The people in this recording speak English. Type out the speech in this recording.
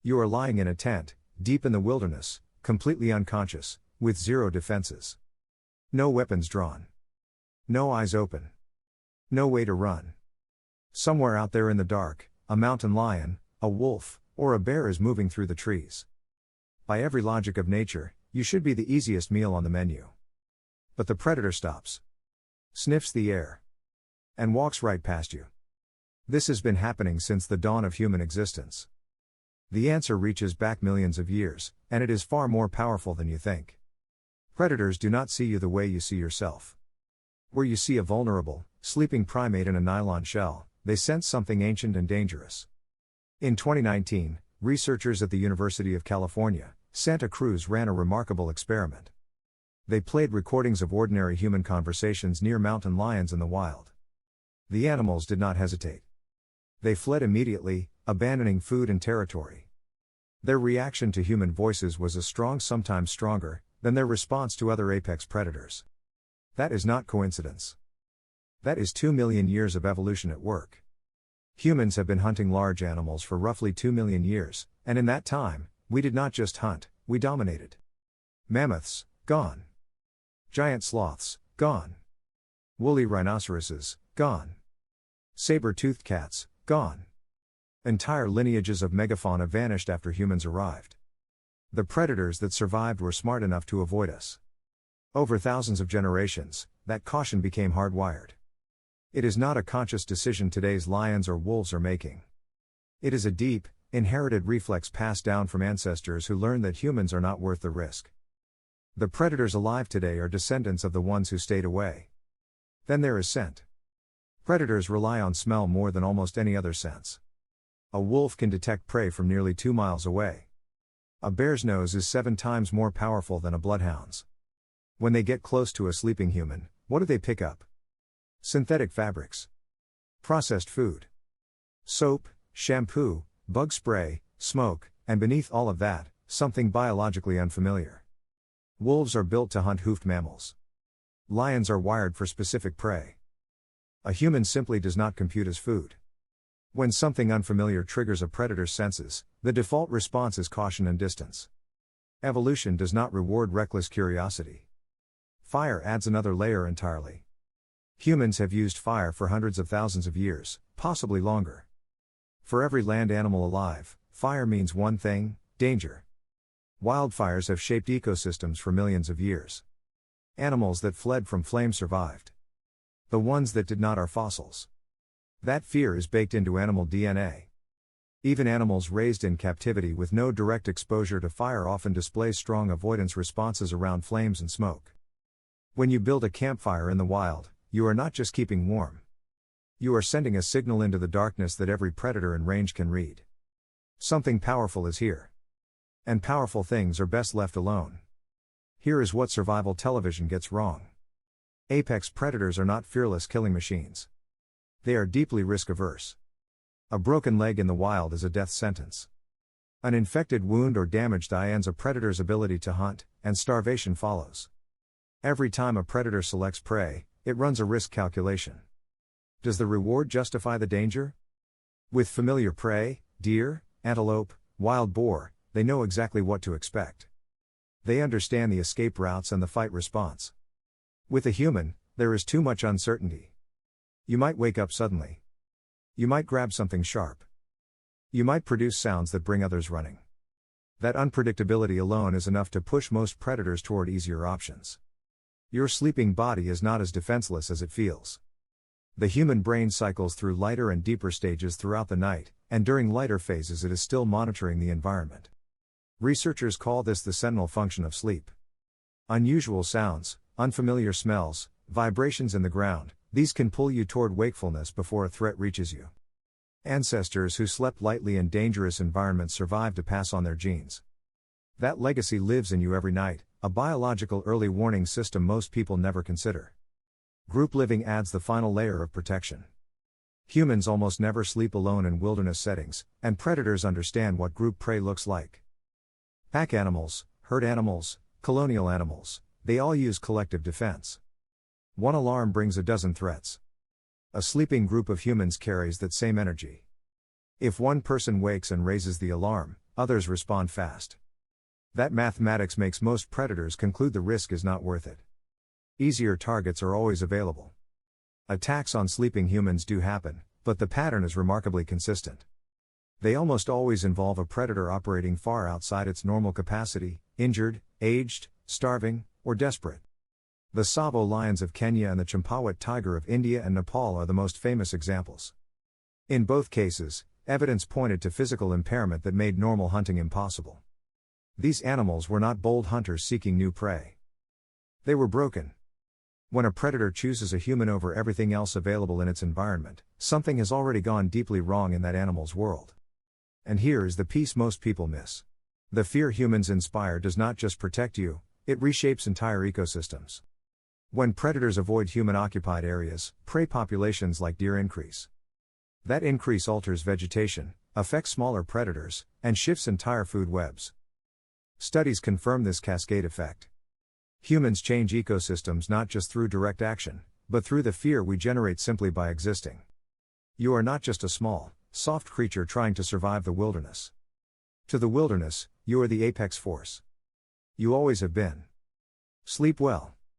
You are lying in a tent, deep in the wilderness, completely unconscious, with zero defenses. No weapons drawn. No eyes open. No way to run. Somewhere out there in the dark, a mountain lion, a wolf, or a bear is moving through the trees. By every logic of nature, you should be the easiest meal on the menu. But the predator stops, sniffs the air, and walks right past you. This has been happening since the dawn of human existence. The answer reaches back millions of years, and it is far more powerful than you think. Predators do not see you the way you see yourself. Where you see a vulnerable, sleeping primate in a nylon shell, they sense something ancient and dangerous. In 2019, researchers at the University of California, Santa Cruz ran a remarkable experiment. They played recordings of ordinary human conversations near mountain lions in the wild. The animals did not hesitate. They fled immediately, abandoning food and territory. Their reaction to human voices was as strong, sometimes stronger, than their response to other apex predators. That is not coincidence. That is 2 million years of evolution at work. Humans have been hunting large animals for roughly 2 million years, and in that time, we did not just hunt, we dominated. Mammoths, gone. Giant sloths, gone. Woolly rhinoceroses, gone. Saber-toothed cats, gone. Entire lineages of megafauna vanished after humans arrived. The predators that survived were smart enough to avoid us. Over thousands of generations, that caution became hardwired. It is not a conscious decision today's lions or wolves are making. It is a deep, inherited reflex passed down from ancestors who learned that humans are not worth the risk. The predators alive today are descendants of the ones who stayed away. Then there is scent. Predators rely on smell more than almost any other sense. A wolf can detect prey from nearly 2 miles away. A bear's nose is 7 times more powerful than a bloodhound's. When they get close to a sleeping human, what do they pick up? Synthetic fabrics. Processed food. Soap, shampoo, bug spray, smoke, and beneath all of that, something biologically unfamiliar. Wolves are built to hunt hoofed mammals. Lions are wired for specific prey. A human simply does not compute as food. When something unfamiliar triggers a predator's senses, the default response is caution and distance. Evolution does not reward reckless curiosity. Fire adds another layer entirely. Humans have used fire for hundreds of thousands of years, possibly longer. For every land animal alive, fire means one thing: danger. Wildfires have shaped ecosystems for millions of years. Animals that fled from flame survived. The ones that did not are fossils. That fear is baked into animal DNA. Even animals raised in captivity with no direct exposure to fire often display strong avoidance responses around flames and smoke. When you build a campfire in the wild, you are not just keeping warm. You are sending a signal into the darkness that every predator in range can read. Something powerful is here. And powerful things are best left alone. Here is what survival television gets wrong. Apex predators are not fearless killing machines. They are deeply risk-averse. A broken leg in the wild is a death sentence. An infected wound or damaged eye ends a predator's ability to hunt, and starvation follows. Every time a predator selects prey, it runs a risk calculation. Does the reward justify the danger? With familiar prey, deer, antelope, wild boar, they know exactly what to expect. They understand the escape routes and the fight response. With a human, there is too much uncertainty. You might wake up suddenly. You might grab something sharp. You might produce sounds that bring others running. That unpredictability alone is enough to push most predators toward easier options. Your sleeping body is not as defenseless as it feels. The human brain cycles through lighter and deeper stages throughout the night, and during lighter phases it is still monitoring the environment. Researchers call this the sentinel function of sleep. Unusual sounds, unfamiliar smells, vibrations in the ground, these can pull you toward wakefulness before a threat reaches you. Ancestors who slept lightly in dangerous environments survived to pass on their genes. That legacy lives in you every night, a biological early warning system most people never consider. Group living adds the final layer of protection. Humans almost never sleep alone in wilderness settings, and predators understand what group prey looks like. Pack animals, herd animals, colonial animals, they all use collective defense. One alarm brings a dozen threats. A sleeping group of humans carries that same energy. If one person wakes and raises the alarm, others respond fast. That mathematics makes most predators conclude the risk is not worth it. Easier targets are always available. Attacks on sleeping humans do happen, but the pattern is remarkably consistent. They almost always involve a predator operating far outside its normal capacity, injured, aged, starving, or desperate. The Tsavo lions of Kenya and the Champawat tiger of India and Nepal are the most famous examples. In both cases, evidence pointed to physical impairment that made normal hunting impossible. These animals were not bold hunters seeking new prey. They were broken. When a predator chooses a human over everything else available in its environment, something has already gone deeply wrong in that animal's world. And here is the piece most people miss. The fear humans inspire does not just protect you, it reshapes entire ecosystems. When predators avoid human-occupied areas, prey populations like deer increase. That increase alters vegetation, affects smaller predators, and shifts entire food webs. Studies confirm this cascade effect. Humans change ecosystems not just through direct action, but through the fear we generate simply by existing. You are not just a small, soft creature trying to survive the wilderness. To the wilderness, you are the apex force. You always have been. Sleep well.